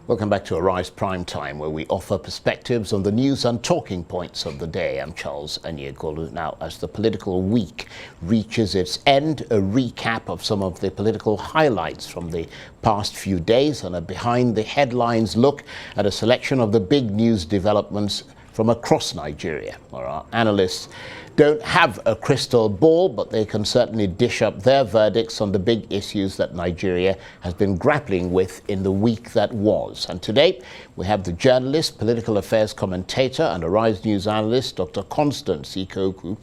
Welcome back to Arise Prime Time, where we offer perspectives on the news and talking points of the day. I'm Charles Anyegolu. Now, as the political week reaches its end, a recap of some of the political highlights from the past few days and a behind-the-headlines look at a selection of the big news developments from across Nigeria, where our analysts don't have a crystal ball, but they can certainly dish up their verdicts on the big issues that Nigeria has been grappling with in the week that was. And today, we have the journalist, political affairs commentator, and Arise News analyst, Dr. Constance Ikokwu,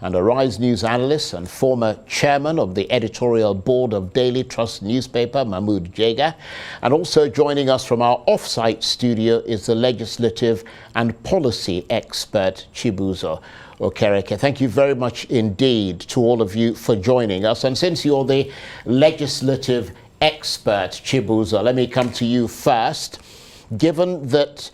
and Arise News analyst and former chairman of the editorial board of Daily Trust newspaper, Mahmood Jega. And also joining us from our off-site studio is the legislative and policy expert, Chibuzo Okereke. Thank you very much indeed to all of you for joining us. And since you're the legislative expert, Chibuzo, let me come to you first. Given that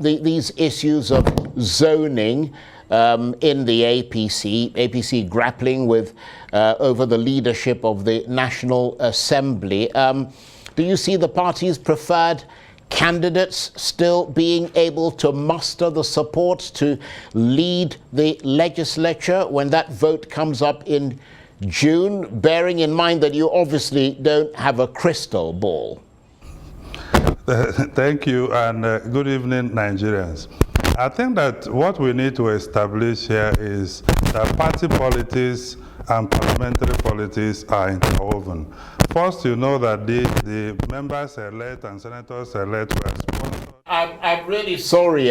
these issues of zoning in the APC grappling with over the leadership of the National Assembly, do you see the party's preferred candidates still being able to muster the support to lead the legislature when that vote comes up in June, bearing in mind that you obviously don't have a crystal ball? Thank you, and good evening, Nigerians. I think that what we need to establish here is that party politics and parliamentary politics are interwoven. First, you know that the members elect and senators elect were sponsored. I'm really sorry,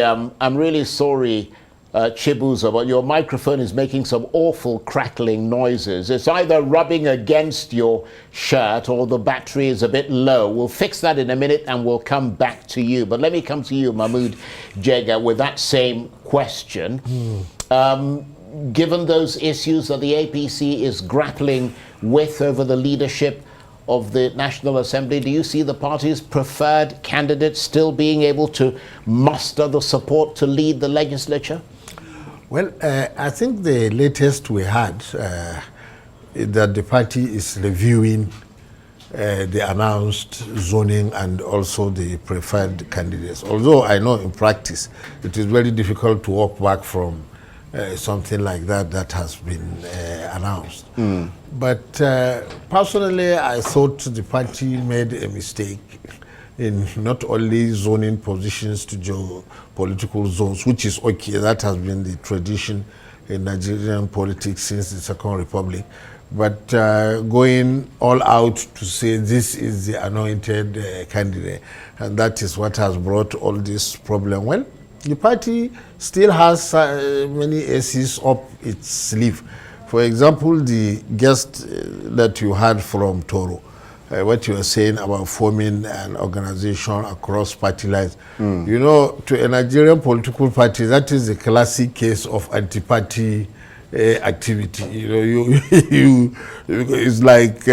Chibuzo, but your microphone is making some awful crackling noises. It's either rubbing against your shirt or the battery is a bit low. We'll fix that in a minute and we'll come back to you. But let me come to you, Mahmood Jega, with that same question. Given those issues that the APC is grappling with over the leadership of the National Assembly, do you see the party's preferred candidate still being able to muster the support to lead the legislature? Well, I think the latest we had that the party is reviewing the announced zoning and also the preferred candidates. Although I know in practice it is very difficult to walk back from something like that has been announced. But personally, I thought the party made a mistake in not only zoning positions to geopolitical zones, which is okay, that has been the tradition in Nigerian politics since the Second Republic, but going all out to say this is the anointed candidate, and that is what has brought all this problem. Well, the party still has many aces up its sleeve. For example, the guest that you had from Toro, what you were saying about forming an organization across party lines. You know, to a Nigerian political party, that is a classic case of anti-party activity. You know, it's like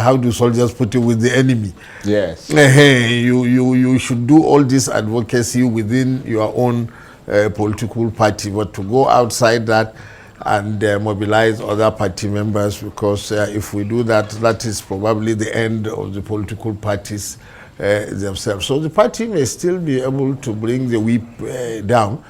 how do soldiers put it, with the enemy? Yes. You should do all this advocacy within your own political party, but to go outside that and mobilize other party members, because if we do that, that is probably the end of the political parties themselves. So the party may still be able to bring the whip down,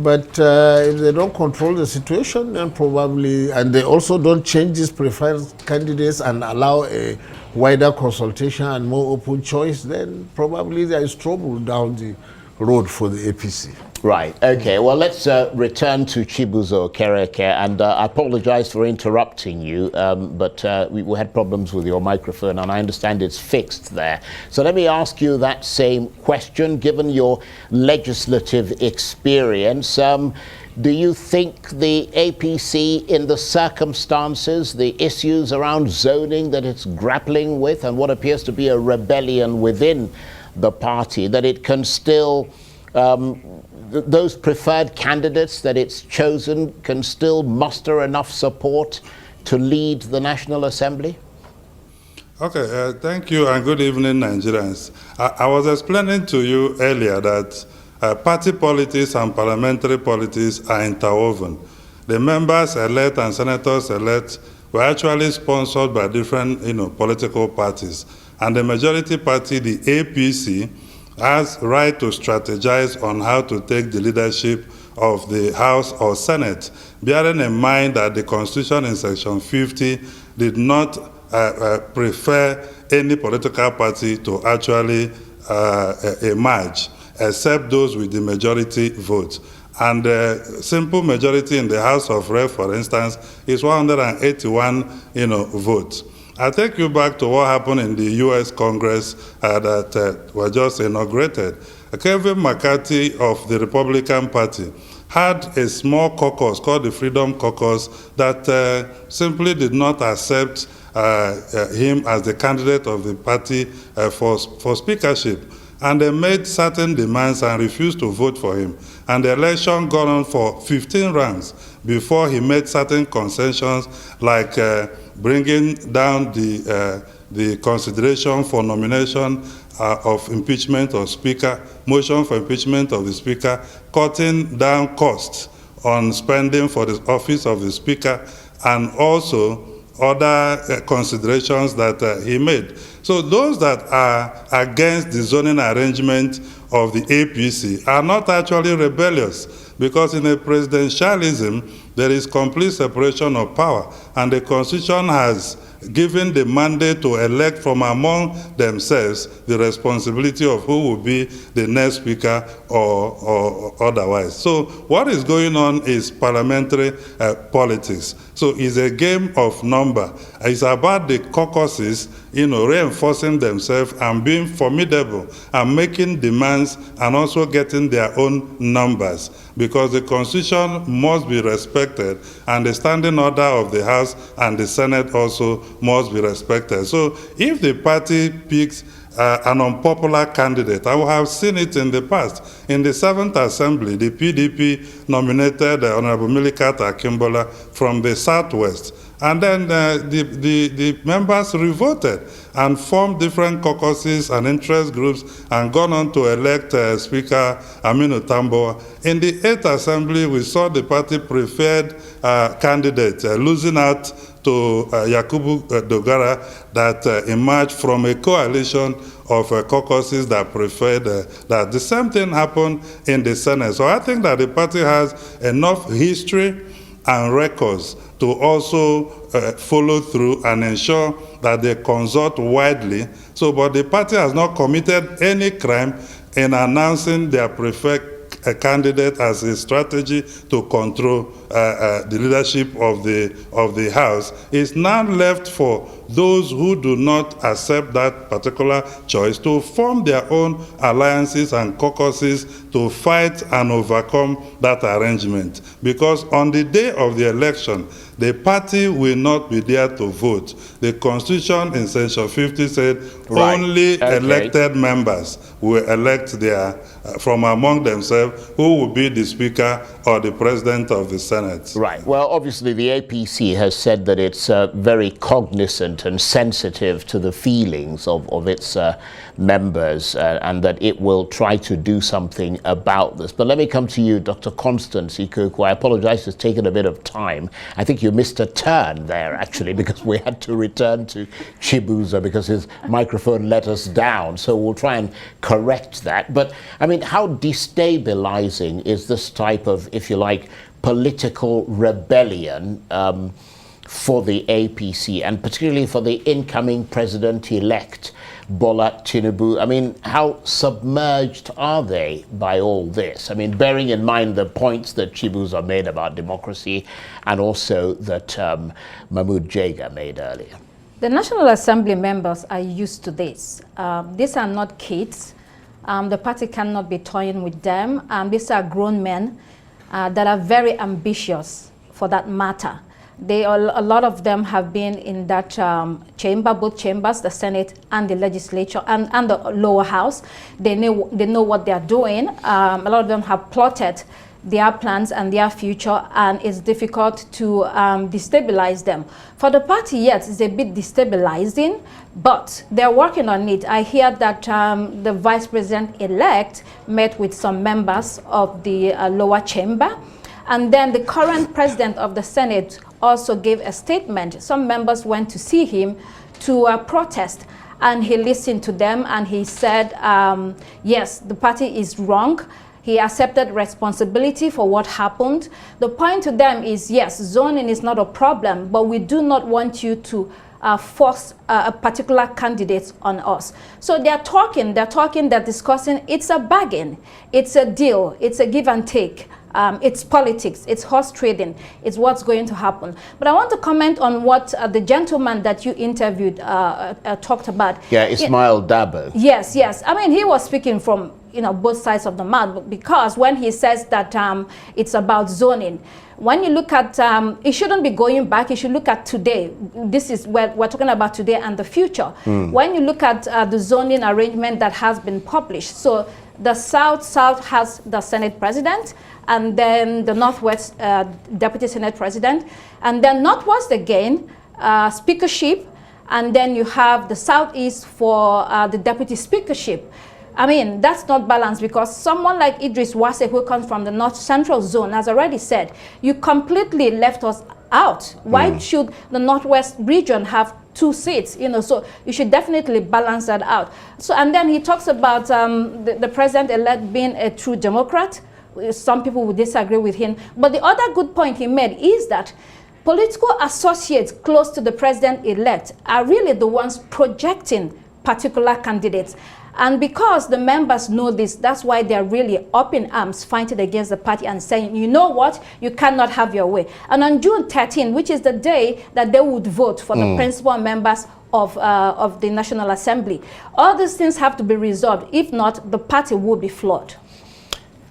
but if they don't control the situation, then probably, and they also don't change these preferred candidates and allow a wider consultation and more open choice, then probably there is trouble down the road for the APC. Right. Okay. Well, let's return to Chibuzo Okereke, and I apologize for interrupting you, but we had problems with your microphone, and I understand it's fixed there. So let me ask you that same question. Given your legislative experience, do you think the APC, in the circumstances, the issues around zoning that it's grappling with, and what appears to be a rebellion within the party, that it can still those preferred candidates that it's chosen can still muster enough support to lead the National Assembly? Okay, thank you, and good evening, Nigerians. I was explaining to you earlier that party politics and parliamentary politics are interwoven. The members elect and senators elect were actually sponsored by different political parties. And the majority party, the APC, has right to strategize on how to take the leadership of the House or Senate, bearing in mind that the Constitution in Section 50 did not prefer any political party to actually emerge, except those with the majority vote. And the simple majority in the House of Rep, for instance, is 181 votes. I'll take you back to what happened in the U.S. Congress that was just inaugurated. Kevin McCarthy of the Republican Party had a small caucus called the Freedom Caucus that simply did not accept him as the candidate of the party for speakership. And they made certain demands and refused to vote for him. And the election got on for 15 rounds before he made certain concessions, like bringing down the consideration for nomination of impeachment of speaker, motion for impeachment of the speaker, cutting down costs on spending for the office of the speaker, and also other considerations that he made. So those that are against the zoning arrangement of the APC are not actually rebellious, because in a presidentialism, there is complete separation of power, and the Constitution has given the mandate to elect from among themselves the responsibility of who will be the next speaker or otherwise. So what is going on is parliamentary politics. So it's a game of number. It's about the caucuses, reinforcing themselves and being formidable and making demands and also getting their own numbers, because the Constitution must be respected and the standing order of the House and the Senate also must be respected. So if the party picks an unpopular candidate, I have seen it in the past. In the 7th Assembly, the PDP nominated Honorable Milikata Akimbola from the Southwest. And then the members revolted and formed different caucuses and interest groups and gone on to elect Speaker Aminu Tamboa. In the 8th Assembly, we saw the party preferred candidate losing out to Yakubu Dogara that emerged from a coalition of caucuses that preferred that. The same thing happened in the Senate. So I think that the party has enough history and records to also follow through and ensure that they consult widely. So, but the party has not committed any crime in announcing their preferred candidate as a strategy to control the leadership of the House. It's now left for those who do not accept that particular choice to form their own alliances and caucuses to fight and overcome that arrangement. Because on the day of the election, the party will not be there to vote. The Constitution in Section 50 said only elected members will elect their from among themselves who will be the Speaker or the President of the Senate. Right. Well, obviously the APC has said that it's very cognizant and sensitive to the feelings of its members and that it will try to do something about this. But let me come to you, Dr. Constance Ikokwu. I apologize, it's taken a bit of time. I think you missed a turn there, actually, because we had to return to Chibuza because his microphone let us down. So we'll try and correct that. But, I mean, how destabilizing is this type of, if you like, political rebellion for the APC, and particularly for the incoming president-elect, Bola Tinubu? I mean, how submerged are they by all this? I mean, bearing in mind the points that Chibuza made about democracy and also that Mahmoud Jega made earlier. The National Assembly members are used to this. These are not kids. The party cannot be toying with them. These are grown men that are very ambitious, for that matter. A lot of them have been in that chamber, both chambers, the Senate and the legislature and the lower house. They know what they are doing. A lot of them have plotted their plans and their future, and it's difficult to destabilize them. For the party, yes, it's a bit destabilizing, but they're working on it. I hear that the vice president-elect met with some members of the lower chamber, and then the current president of the Senate also gave a statement. Some members went to see him to protest. and he listened to them, and he said, yes, the party is wrong. He accepted responsibility for what happened. The point to them is, yes, zoning is not a problem, but we do not want you to force a particular candidate on us. So they're talking, they're discussing. It's a bargain, it's a deal, it's a give and take. It's politics, it's horse trading, it's what's going to happen. But I want to comment on what the gentleman that you interviewed talked about. Yeah, Ismail Dabo. Yes, yes. I mean, he was speaking from both sides of the mouth, because when he says that it's about zoning, when you look at, it shouldn't be going back, you should look at today. This is where we're talking about today and the future. When you look at the zoning arrangement that has been published, so the South has the Senate President, and then the Northwest Deputy Senate President, and then Northwest again, Speakership, and then you have the Southeast for the Deputy Speakership. I mean, that's not balanced, because someone like Idris Wase, who comes from the North Central Zone, has already said, you completely left us out. Why should the Northwest region have 2 seats? So you should definitely balance that out. So, and then he talks about the president-elect being a true Democrat. Some people would disagree with him. But the other good point he made is that political associates close to the president-elect are really the ones projecting particular candidates. And because the members know this, that's why they're really up in arms fighting against the party and saying, you know what, you cannot have your way. And on June 13, which is the day that they would vote for the principal members of the National Assembly, all these things have to be resolved. If not, the party will be flawed.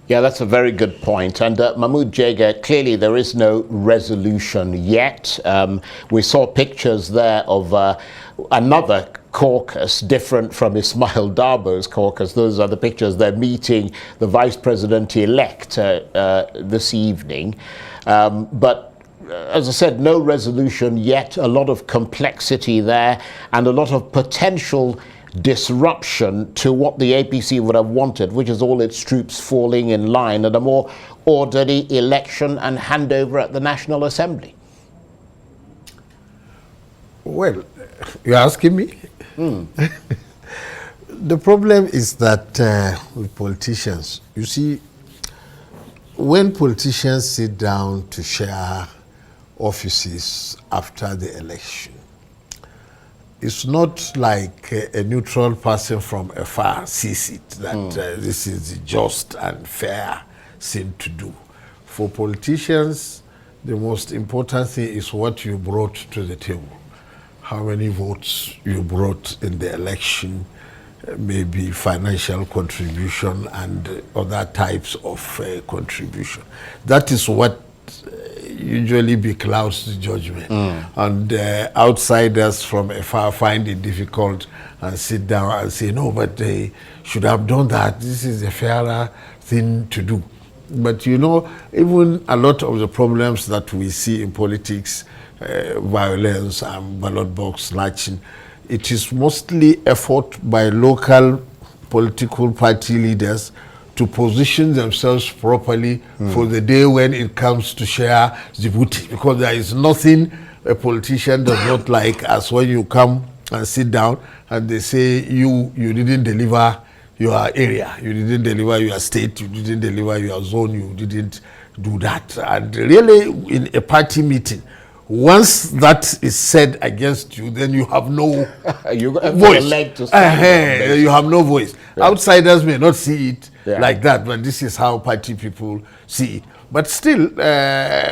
Yeah, that's a very good point. And Mahmoud Jega, clearly there is no resolution yet. We saw pictures there of another caucus, different from Ismail Dabo's caucus. Those are the pictures. They're meeting the vice president-elect this evening. But as I said, no resolution yet, a lot of complexity there, and a lot of potential disruption to what the APC would have wanted, which is all its troops falling in line and a more orderly election and handover at the National Assembly. Well, you're asking me? The problem is that with politicians, you see, when politicians sit down to share offices after the election, it's not like a neutral person from afar sees it, that this is the just and fair thing to do. For politicians, the most important thing is what you brought to the table. How many votes you brought in the election, maybe financial contribution and other types of contribution. That is what usually beclouds the judgment. And outsiders from afar find it difficult and sit down and say, no, but they should have done that. This is a fairer thing to do. But even a lot of the problems that we see in politics, violence and ballot box snatching, it is mostly effort by local political party leaders to position themselves properly for the day when it comes to share the booty. Because there is nothing a politician does not like as when you come and sit down and they say you didn't deliver your area, you didn't deliver your state, you didn't deliver your zone, you didn't do that. And really, in a party meeting, once that is said against you, then you have no voice. You have no voice. Yeah. Outsiders may not see it like that, but this is how party people see it. But still,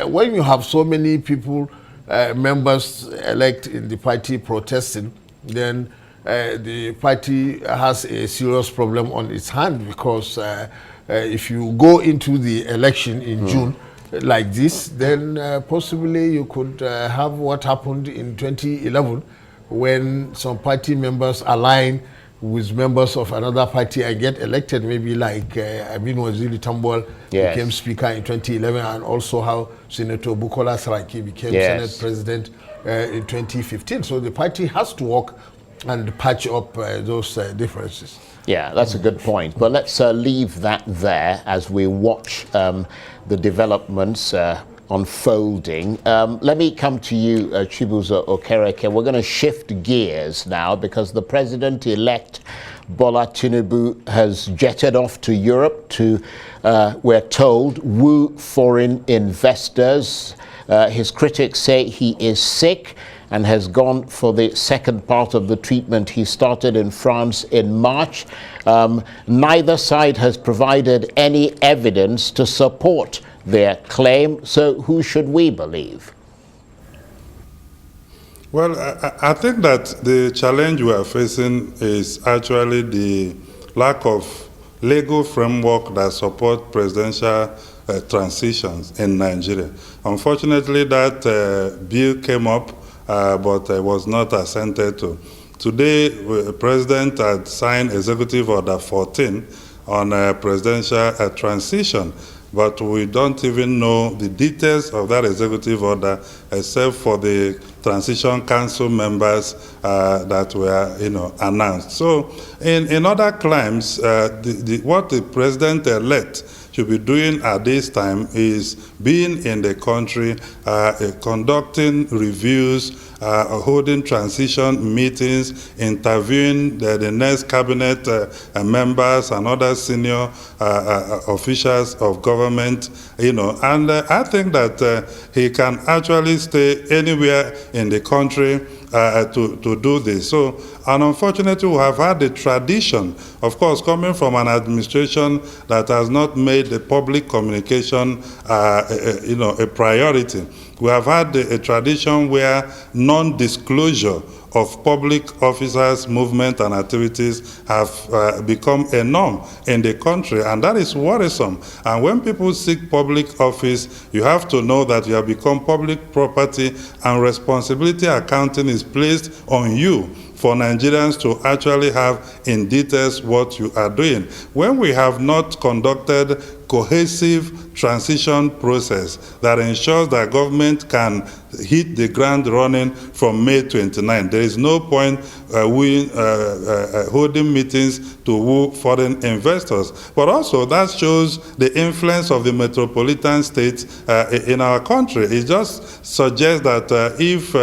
when you have so many people, members elect in the party protesting, then the party has a serious problem on its hand, because if you go into the election in June like this, then possibly you could have what happened in 2011 when some party members align with members of another party and get elected, maybe like Amin Waziri Tambol became speaker in 2011, and also how Senator Bukola Saraki became Senate president in 2015. So the party has to work and patch up those differences. Yeah, that's a good point. But let's leave that there as we watch the developments unfolding. Let me come to you, Chibuzo Okereke. We're going to shift gears now because the president-elect Bola Tinubu has jetted off to Europe to, we're told, woo foreign investors. His critics say he is sick and has gone for the second part of the treatment he started in France in March. Neither side has provided any evidence to support their claim, so who should we believe? Well, I think that the challenge we are facing is actually the lack of legal framework that support presidential transitions in Nigeria. Unfortunately, that bill came up, but was not assented to. Today, the President had signed Executive Order 14 on presidential transition, but we don't even know the details of that executive order except for the transition council members that were announced. So in other claims, what the president-elect should be doing at this time is being in the country, conducting reviews, holding transition meetings, interviewing the next cabinet members and other senior officials of government, and I think that he can actually stay anywhere in the country to do this. So, and unfortunately, we have had the tradition, of course, coming from an administration that has not made the public communication, a priority. We have had a tradition where non-disclosure of public officers' movement and activities have become a norm in the country, and that is worrisome. And when people seek public office, you have to know that you have become public property, and responsibility accounting is placed on you for Nigerians to actually have in details what you are doing. When we have not conducted cohesive transition process that ensures that government can hit the ground running from May 29, there is no point holding meetings to woo foreign investors. But also that shows the influence of the metropolitan states in our country. It just suggests that if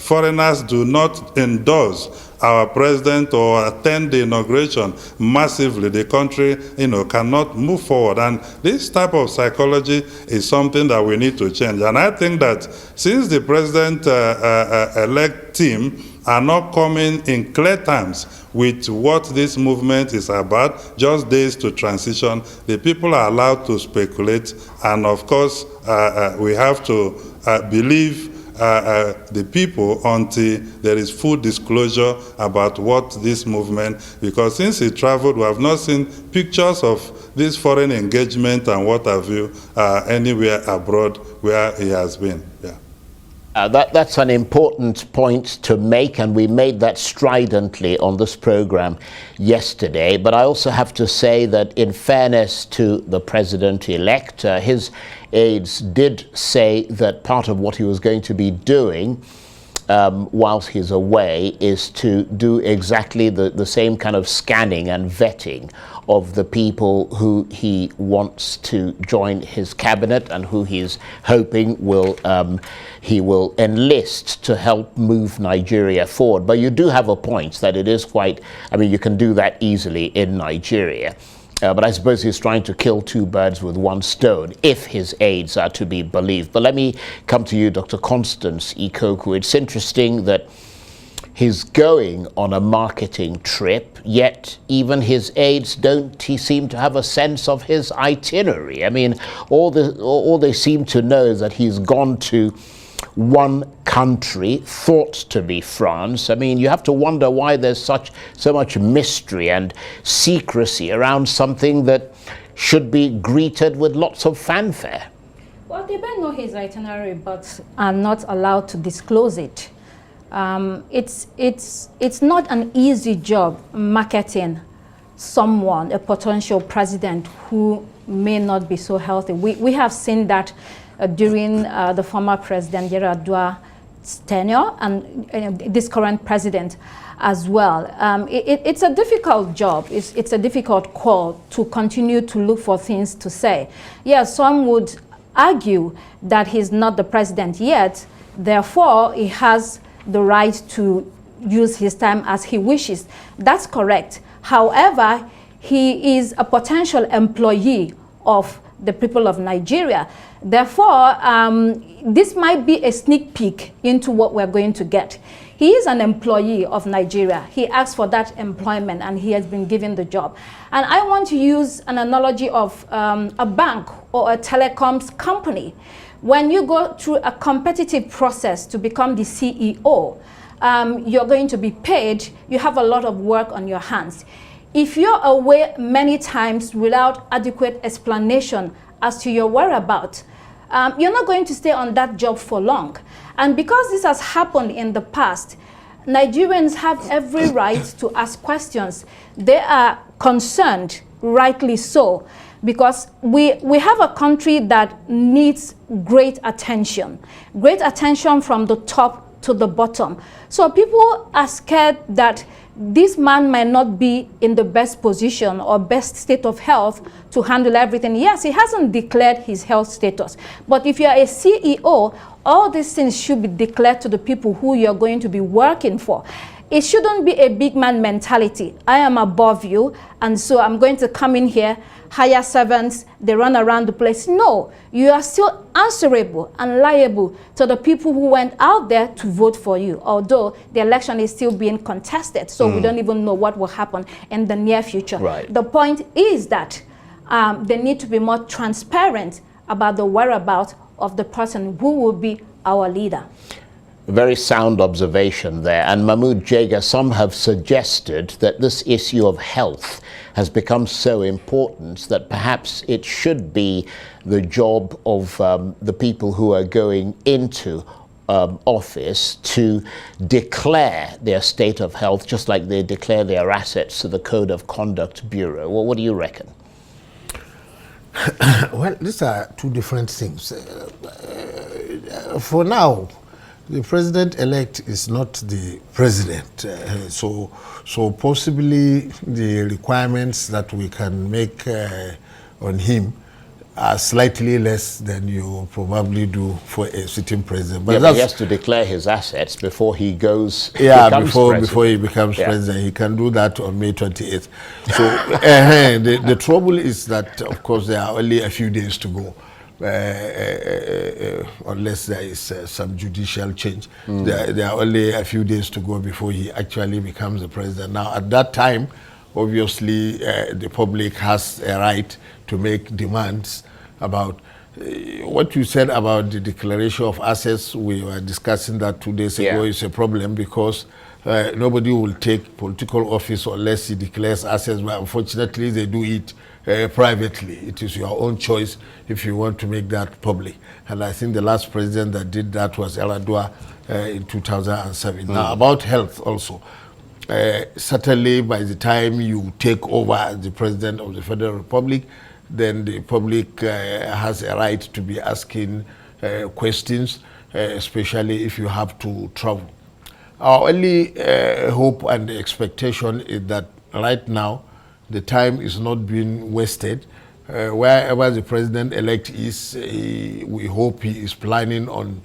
foreigners do not endorse our president or attend the inauguration massively, the country, cannot move forward. And this type of psychology is something that we need to change. And I think that since the president-elect team are not coming in clear terms with what this movement is about, just days to transition, the people are allowed to speculate. And of course, we have to believe the people until there is full disclosure about what this movement, because since he traveled, we have not seen pictures of this foreign engagement and what have you anywhere abroad where he has been. Yeah. That's an important point to make, and we made that stridently on this program yesterday. But I also have to say that in fairness to the president-elect, his aides did say that part of what he was going to be doing whilst he's away is to do exactly the same kind of scanning and vetting of the people who he wants to join his cabinet and who he's hoping he will enlist to help move Nigeria forward. But you do have a point that it is quite, you can do that easily in Nigeria. But I suppose he's trying to kill two birds with one stone, if his aides are to be believed. But let me come to you, Dr. Constance Ikokwu. It's interesting that he's going on a marketing trip, yet even his aides don't seem to have a sense of his itinerary. All they seem to know is that he's gone to one country thought to be France. You have to wonder why there's so much mystery and secrecy around something that should be greeted with lots of fanfare. Well, they may know his itinerary, but are not allowed to disclose it. It's not an easy job marketing someone, a potential president who may not be so healthy. We have seen that during the former president Yar'Adua's tenure and this current president as well. It's a difficult job. It's a difficult call to continue to look for things to say. Yes, some would argue that he's not the president yet, therefore he has the right to use his time as he wishes. That's correct. However, he is a potential employee of the people of Nigeria. Therefore, this might be a sneak peek into what we're going to get. He is an employee of Nigeria. He asked for that employment and he has been given the job. And I want to use an analogy of a bank or a telecoms company. When you go through a competitive process to become the CEO, you're going to be paid. You have a lot of work on your hands. If you're away many times without adequate explanation as to your whereabouts, you're not going to stay on that job for long. And because this has happened in the past, Nigerians have every right to ask questions. They are concerned, rightly so, because we have a country that needs great attention from the top to the bottom. So people are scared that this man might not be in the best position or best state of health to handle everything. Yes, he hasn't declared his health status. But if you're a CEO, all these things should be declared to the people who you're going to be working for. It shouldn't be a big man mentality. I am above you, and so I'm going to come in here, hire servants, they run around the place. No, you are still answerable and liable to the people who went out there to vote for you, although the election is still being contested, so we don't even know what will happen in the near future. Right. The point is that they need to be more transparent about the whereabouts of the person who will be our leader. Very sound observation there. And Mahmoud Jega, some have suggested that this issue of health has become so important that perhaps it should be the job of the people who are going into office to declare their state of health, just like they declare their assets to the Code of Conduct Bureau. Well, what do you reckon? Well, these are two different things. For now, the president-elect is not the president, so possibly the requirements that we can make on him are slightly less than you probably do for a sitting president. But he has to declare his assets before he goes. Before he becomes president, he can do that on May 28th. So the trouble is that, of course, there are only a few days to go. Unless there is some judicial change. There are only a few days to go before he actually becomes the president. Now, at that time, obviously, the public has a right to make demands about what you said about the declaration of assets. We were discussing that 2 days ago. Is a problem because nobody will take political office unless he declares assets, but unfortunately, they do it privately. It is your own choice if you want to make that public. And I think the last president that did that was Eladua in 2007. Now, about health also. Certainly, by the time you take over as the president of the Federal Republic, then the public has a right to be asking questions, especially if you have to travel. Our only hope and expectation is that right now, the time is not being wasted. Wherever the president-elect is, we hope he is planning on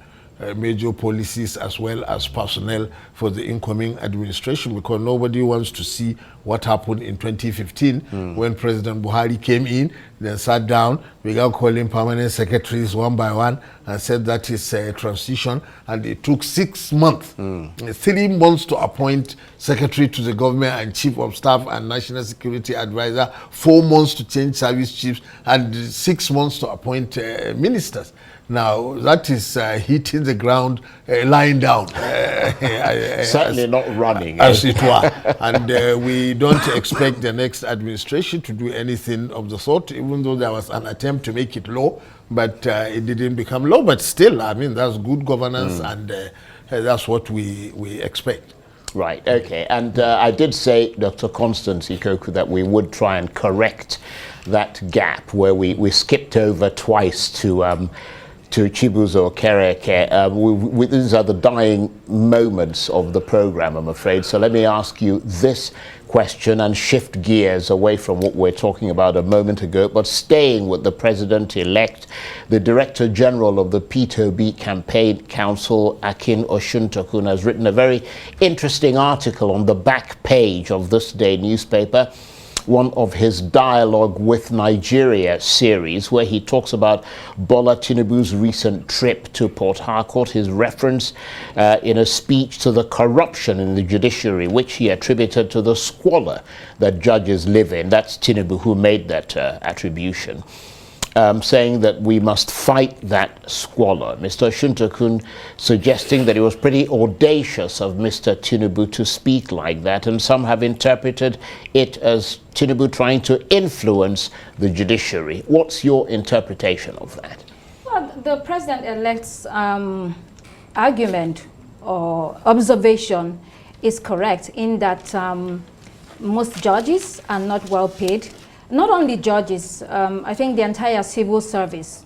major policies as well as personnel for the incoming administration, because nobody wants to see what happened in 2015 when President Buhari came in, then sat down, began calling permanent secretaries one by one and said that is a transition, and it took 6 months, 3 months to appoint secretary to the government and chief of staff and national security advisor, 4 months to change service chiefs, and 6 months to appoint ministers. Now, that is hitting the ground, lying down. Certainly not running. As it were. And we don't expect the next administration to do anything of the sort, even though there was an attempt to make it law, but it didn't become law. But still, I mean, that's good governance, and that's what we expect. Right, okay. And I did say, Dr. Constance Ikokwu, that we would try and correct that gap where we skipped over twice to to Chibuzo Okereke. These are the dying moments of the program, I'm afraid. So let me ask you this question and shift gears away from what we're talking about a moment ago, but staying with the president-elect. The Director General of the P2B Campaign Council, Akin Oshuntakun, has written a very interesting article on the back page of This Day newspaper, one of his Dialogue with Nigeria series, where he talks about Bola Tinubu's recent trip to Port Harcourt, his reference in a speech to the corruption in the judiciary, which he attributed to the squalor that judges live in. That's Tinubu who made that attribution. Saying that we must fight that squalor. Mr. Shuntakun suggesting that it was pretty audacious of Mr. Tinubu to speak like that, and some have interpreted it as Tinubu trying to influence the judiciary. What's your interpretation of that? Well, the president-elect's argument or observation is correct in that most judges are not well paid. Not only judges, I think the entire civil service,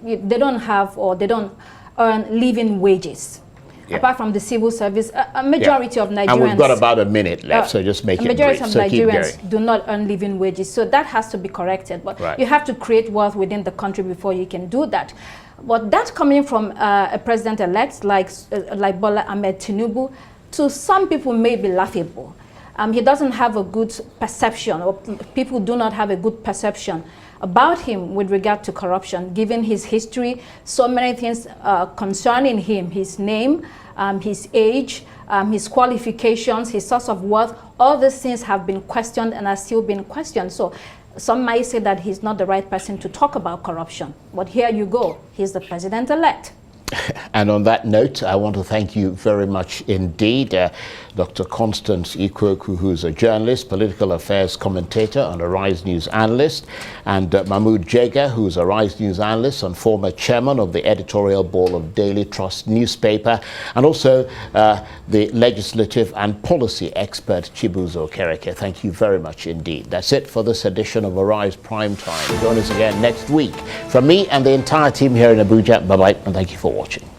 they don't have or they don't earn living wages. Yeah. Apart from the civil service, a majority of Nigerians... And we've got about a minute left, so just make it brief. A majority of Nigerians do not earn living wages, so that has to be corrected. But you have to create wealth within the country before you can do that. But that coming from a president-elect like Bola Ahmed Tinubu, to some people may be laughable. He doesn't have a good perception, or people do not have a good perception about him with regard to corruption, given his history, so many things concerning him, his name, his age, his qualifications, his source of wealth. All these things have been questioned and are still being questioned. So some might say that he's not the right person to talk about corruption. But here you go, he's the president-elect. And on that note, I want to thank you very much indeed, Dr. Constance Ikokwu, who's a journalist, political affairs commentator and a Rise News analyst, and Mahmood Jega, who's a Rise News analyst and former chairman of the editorial board of Daily Trust newspaper, and also the legislative and policy expert Chibuzo Okereke. Thank you very much indeed. That's it for this edition of Arise Prime Time. Join us again next week. From me and the entire team here in Abuja, bye-bye, and thank you for watching.